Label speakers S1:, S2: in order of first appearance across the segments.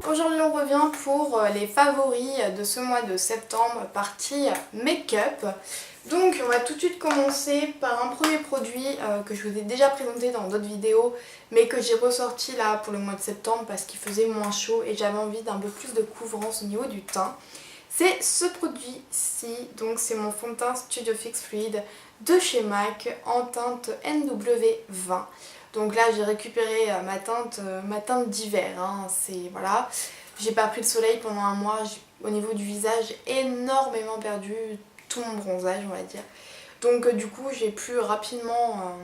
S1: Aujourd'hui on revient pour les favoris de ce mois de septembre, partie make-up. Donc on va tout de suite commencer par un premier produit que je vous ai déjà présenté dans d'autres vidéos, mais que j'ai ressorti là pour le mois de septembre parce qu'il faisait moins chaud et j'avais envie d'un peu plus de couvrance au niveau du teint. C'est ce produit-ci, donc c'est mon fond de teint Studio Fix Fluid de chez MAC en teinte NW20. Donc là j'ai récupéré ma teinte d'hiver, hein. Voilà. J'ai pas pris le soleil pendant un mois, au niveau du visage énormément perdu tout mon bronzage on va dire. Donc du coup j'ai pu rapidement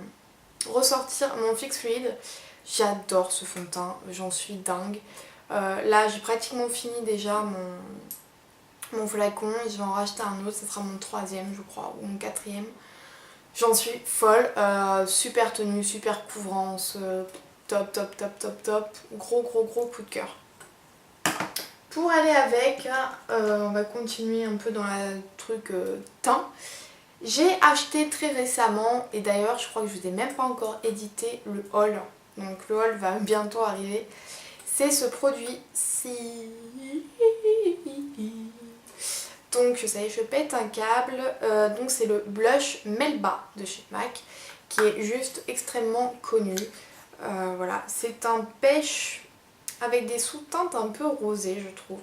S1: ressortir mon Fix Fluid. J'adore ce fond de teint, j'en suis dingue. Là j'ai pratiquement fini déjà mon flacon et je vais en racheter un autre, ce sera mon troisième je crois, ou mon quatrième. J'en suis folle, super tenue, super couvrance, top, gros coup de cœur. Pour aller avec, on va continuer un peu dans le truc teint. J'ai acheté très récemment, et d'ailleurs je crois que je vous ai même pas encore édité le haul, donc le haul va bientôt arriver. C'est ce produit-ci. Donc ça y est, je pète un câble. Donc c'est le blush Melba de chez MAC qui est juste extrêmement connu. Voilà, c'est un pêche avec des sous-teintes un peu rosées je trouve.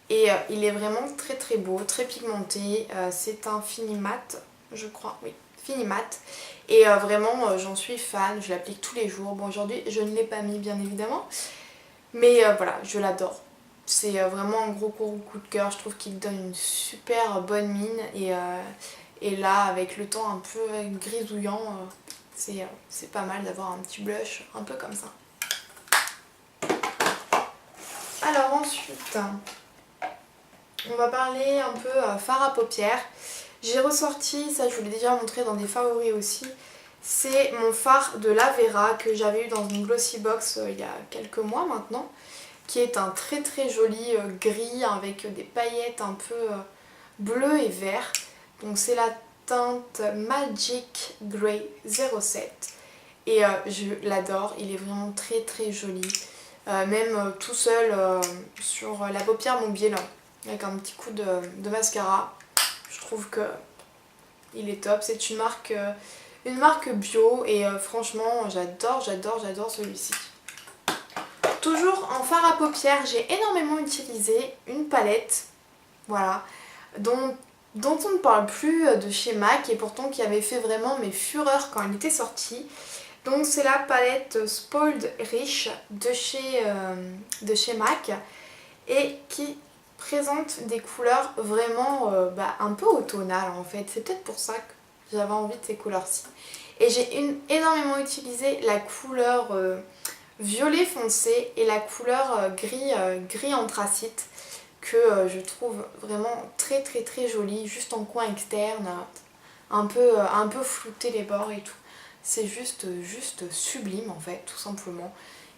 S1: Et il est vraiment très beau, très pigmenté. C'est un fini mat, je crois, oui, fini mat. Et vraiment j'en suis fan, je l'applique tous les jours. Bon aujourd'hui je ne l'ai pas mis bien évidemment, mais voilà, je l'adore. C'est vraiment un gros coup de cœur, je trouve qu'il donne une super bonne mine et là avec le temps un peu grisouillant, c'est pas mal d'avoir un petit blush un peu comme ça. Alors ensuite, on va parler un peu fard à paupières. J'ai ressorti, ça je vous l'ai déjà montré dans des favoris aussi, c'est mon fard de Lavera que j'avais eu dans une glossy box il y a quelques mois maintenant, qui est un très joli gris avec des paillettes un peu bleu et vert. Donc c'est la teinte Magic Grey 07 et je l'adore, il est vraiment très joli. Même tout seul sur la paupière mobile avec un petit coup de mascara, je trouve que il est top. C'est une marque bio et franchement j'adore celui-ci. Toujours en fard à paupières, j'ai énormément utilisé une palette, voilà, dont on ne parle plus de chez MAC et pourtant qui avait fait vraiment mes fureurs quand elle était sortie. Donc c'est la palette Spoiled Rich de chez MAC et qui présente des couleurs vraiment un peu automnales en fait. C'est peut-être pour ça que j'avais envie de ces couleurs-ci. Et j'ai énormément utilisé la couleur violet foncé et la couleur gris anthracite que je trouve vraiment très jolie, juste en coin externe, un peu flouté les bords et tout. C'est juste sublime en fait, tout simplement.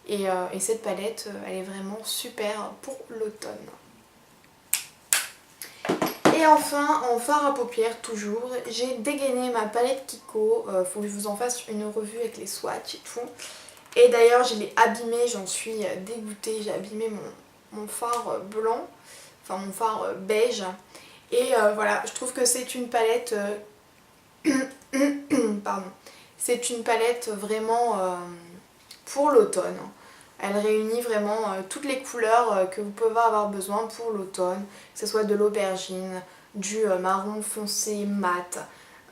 S1: Et cette palette, elle est vraiment super pour l'automne. Et enfin, en fard à paupières toujours, j'ai dégainé ma palette Kiko. Faut que je vous en fasse une revue avec les swatchs et tout. Et d'ailleurs je l'ai abîmé, j'en suis dégoûtée, j'ai abîmé mon fard blanc, enfin mon fard beige. Et voilà, je trouve que c'est une palette, pardon, c'est une palette vraiment pour l'automne. Elle réunit vraiment toutes les couleurs que vous pouvez avoir besoin pour l'automne, que ce soit de l'aubergine, du marron foncé mat.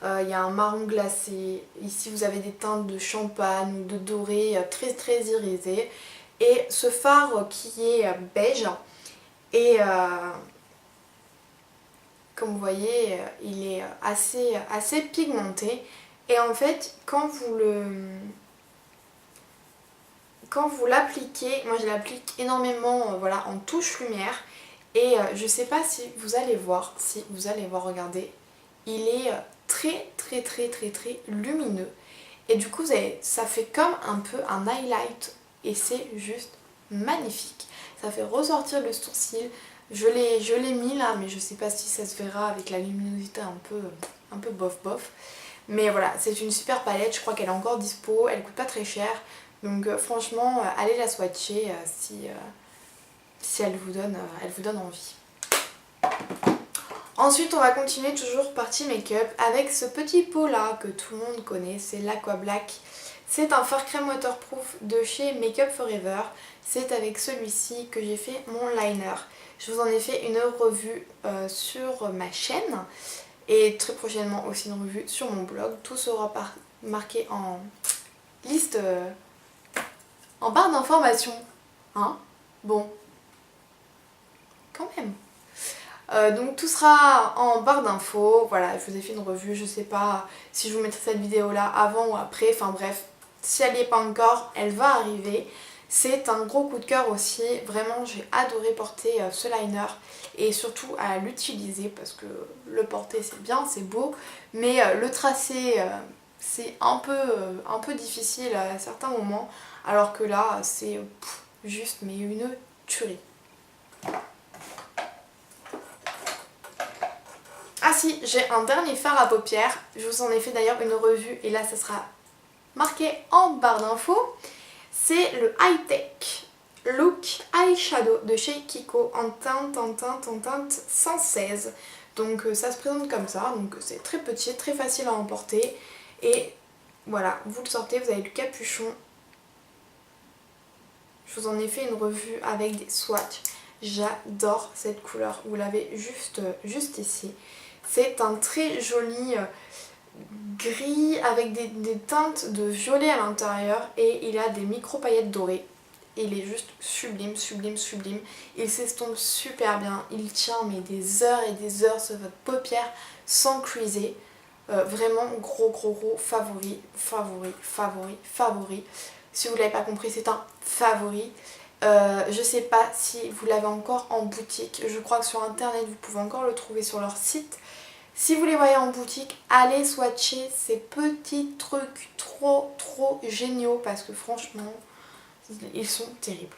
S1: Il y a un marron glacé, ici vous avez des teintes de champagne ou de doré très irisées. Et ce fard qui est beige et comme vous voyez il est assez pigmenté. Et en fait quand vous l'appliquez, moi je l'applique énormément voilà, en touche lumière. Et je sais pas si vous allez voir, regardez, il est très lumineux et du coup ça fait comme un peu un highlight et c'est juste magnifique. Ça fait ressortir le sourcil. Je l'ai mis là mais je sais pas si ça se verra avec la luminosité un peu bof. Mais voilà, c'est une super palette, je crois qu'elle est encore dispo, elle coûte pas très cher. Donc franchement allez la swatcher si elle vous donne envie. Ensuite, on va continuer toujours partie make-up avec ce petit pot là que tout le monde connaît, c'est l'Aqua Black. C'est un fard crème waterproof de chez Make Up Forever. C'est avec celui-ci que j'ai fait mon liner. Je vous en ai fait une revue sur ma chaîne et très prochainement aussi une revue sur mon blog. Tout sera marqué en liste, en barre d'informations. Hein? Bon, quand même. Donc tout sera en barre d'infos. Voilà, je vous ai fait une revue. Je sais pas si je vous mettrai cette vidéo là avant ou après. Enfin bref, si elle n'y est pas encore, elle va arriver. C'est un gros coup de cœur aussi. Vraiment, j'ai adoré porter ce liner et surtout à l'utiliser parce que le porter c'est bien, c'est beau. Mais le tracer, c'est un peu difficile à certains moments. Alors que là, c'est juste mais une tuerie. Ah si, j'ai un dernier fard à paupières. Je vous en ai fait d'ailleurs une revue et là ça sera marqué en barre d'infos. C'est le High Tech Look Eyeshadow de chez Kiko en teinte 116. Donc ça se présente comme ça, donc c'est très petit, très facile à emporter. Et voilà, vous le sortez, vous avez le capuchon. Je vous en ai fait une revue avec des swatchs. J'adore cette couleur, vous l'avez juste ici. C'est un très joli gris avec des teintes de violet à l'intérieur et il a des micro paillettes dorées. Il est juste sublime, sublime, sublime. Il s'estompe super bien, il tient mais des heures et des heures sur votre paupière sans creaser. Vraiment gros favori. Si vous ne l'avez pas compris, c'est un favori. Je sais pas si vous l'avez encore en boutique. Je crois que sur internet vous pouvez encore le trouver sur leur site. Si vous les voyez en boutique, allez swatcher ces petits trucs trop géniaux parce que franchement, ils sont terribles.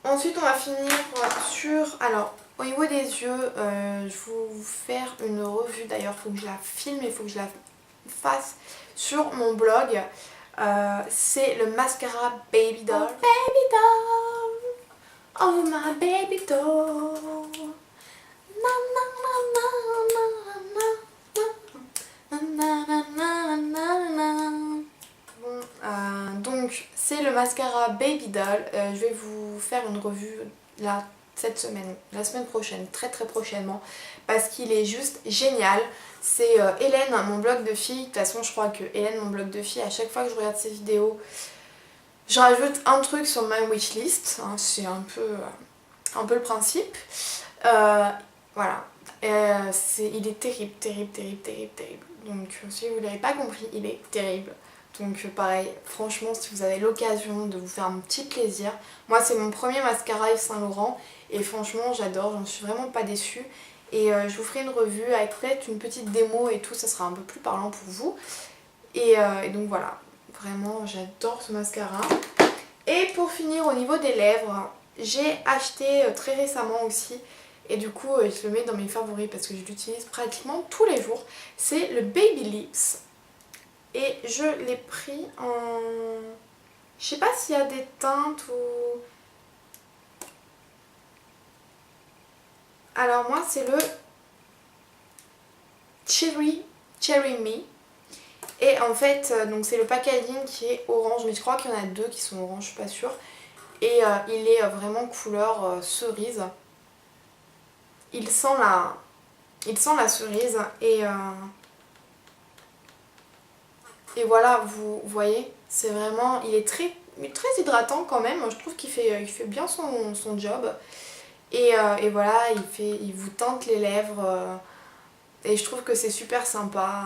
S1: Ensuite, on va finir sur... Alors, au niveau des yeux, je vais vous faire une revue. D'ailleurs, il faut que je la filme, il faut que je la fasse sur mon blog. C'est le mascara Baby Doll. Oh, Baby Doll, oh my Baby Doll. Donc c'est le mascara Baby Doll. Je vais vous faire une revue là cette semaine, la semaine prochaine, très prochainement, parce qu'il est juste génial. C'est Hélène, mon blog de filles. De toute façon, je crois que Hélène, mon blog de filles, à chaque fois que je regarde ses vidéos, je rajoute un truc sur ma wishlist. Hein, c'est un peu le principe. Voilà. Il est terrible. Donc si vous ne l'avez pas compris, il est terrible. Donc pareil, franchement, si vous avez l'occasion de vous faire un petit plaisir. Moi, c'est mon premier mascara Yves Saint Laurent et franchement, j'adore, j'en suis vraiment pas déçue. Et je vous ferai une revue avec peut-être une petite démo et tout, ça sera un peu plus parlant pour vous. Et donc voilà, vraiment, j'adore ce mascara. Et pour finir, au niveau des lèvres, j'ai acheté très récemment aussi. Et du coup, je le mets dans mes favoris parce que je l'utilise pratiquement tous les jours. C'est le Baby Lips. Et je l'ai pris en... Je sais pas s'il y a des teintes ou... Alors moi, c'est le Cherry Me. Et en fait, donc c'est le packaging qui est orange. Mais je crois qu'il y en a deux qui sont orange, je suis pas sûre. Et il est vraiment couleur cerise. Il sent la cerise et voilà, vous voyez, c'est vraiment, il est très hydratant quand même. Je trouve qu'il fait bien son job. Et voilà, il vous teinte les lèvres. Et je trouve que c'est super sympa,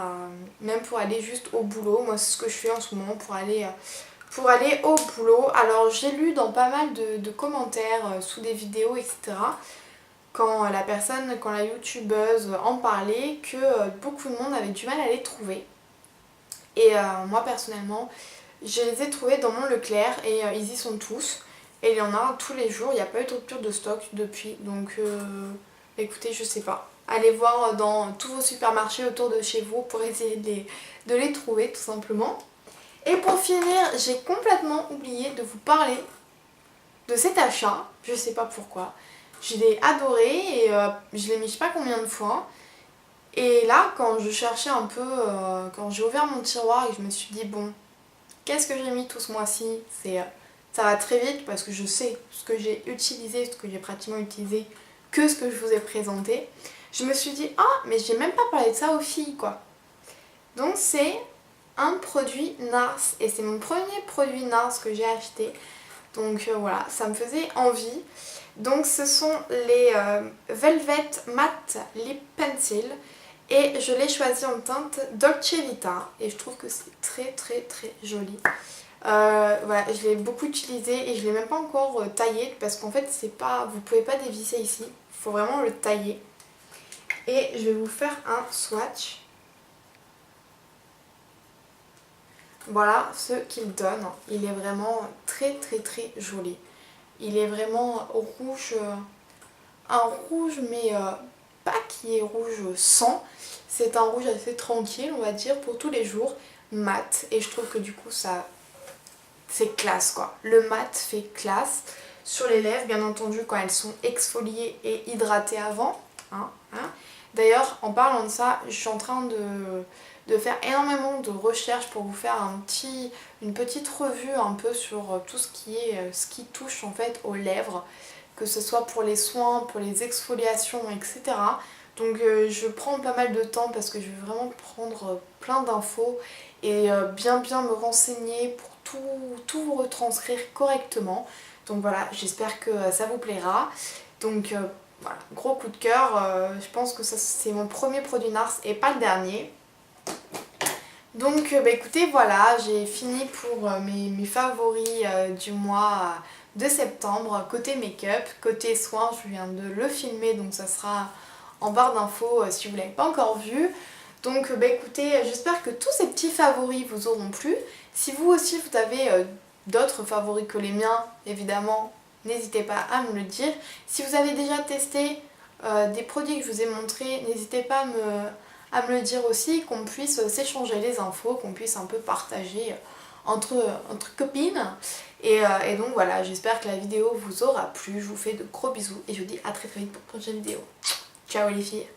S1: même pour aller juste au boulot. Moi, c'est ce que je fais en ce moment pour aller au boulot. Alors, j'ai lu dans pas mal de commentaires sous des vidéos, etc., quand la youtubeuse en parlait, que beaucoup de monde avait du mal à les trouver. Et moi personnellement, je les ai trouvés dans mon Leclerc et ils y sont tous. Et il y en a tous les jours, il n'y a pas eu de rupture de stock depuis. Donc écoutez, je sais pas. Allez voir dans tous vos supermarchés autour de chez vous pour essayer de les trouver tout simplement. Et pour finir, j'ai complètement oublié de vous parler de cet achat, je sais pas pourquoi. Je l'ai adoré et je l'ai mis je sais pas combien de fois. Et là, quand je cherchais un peu, quand j'ai ouvert mon tiroir et je me suis dit bon, qu'est-ce que j'ai mis tout ce mois-ci? Ça va très vite parce que je sais ce que j'ai utilisé, ce que j'ai pratiquement utilisé, que ce que je vous ai présenté. Je me suis dit ah mais j'ai même pas parlé de ça aux filles quoi. Donc c'est un produit NARS et c'est mon premier produit NARS que j'ai acheté. Donc voilà, ça me faisait envie. Donc ce sont les Velvet Matte Lip Pencil et je l'ai choisi en teinte Dolce Vita et je trouve que c'est très très très joli. Voilà, je l'ai beaucoup utilisé et je l'ai même pas encore taillé parce qu'en fait c'est pas, vous pouvez pas dévisser ici, il faut vraiment le tailler. Et je vais vous faire un swatch. Voilà ce qu'il donne, il est vraiment très très très joli. Il est vraiment rouge, un rouge mais pas qui est rouge sang, c'est un rouge assez tranquille on va dire pour tous les jours, mat et je trouve que du coup ça c'est classe quoi. Le mat fait classe sur les lèvres bien entendu quand elles sont exfoliées et hydratées avant. D'ailleurs en parlant de ça je suis en train de faire énormément de recherches pour vous faire une petite revue un peu sur tout ce qui touche en fait aux lèvres, que ce soit pour les soins, pour les exfoliations, etc. Donc je prends pas mal de temps parce que je veux vraiment prendre plein d'infos et bien me renseigner pour tout vous retranscrire correctement. Donc voilà, j'espère que ça vous plaira. Donc voilà, gros coup de cœur, je pense que c'est mon premier produit NARS et pas le dernier. Donc bah écoutez voilà, j'ai fini pour mes favoris du mois de septembre. Côté make-up, côté soins, je viens de le filmer donc ça sera en barre d'infos si vous ne l'avez pas encore vu. Donc bah écoutez, j'espère que tous ces petits favoris vous auront plu. Si vous aussi vous avez d'autres favoris que les miens, évidemment, n'hésitez pas à me le dire. Si vous avez déjà testé des produits que je vous ai montrés, n'hésitez pas à me le dire aussi, qu'on puisse s'échanger les infos, qu'on puisse un peu partager entre copines. Et donc voilà, j'espère que la vidéo vous aura plu. Je vous fais de gros bisous et je vous dis à très vite pour une prochaine vidéo. Ciao les filles!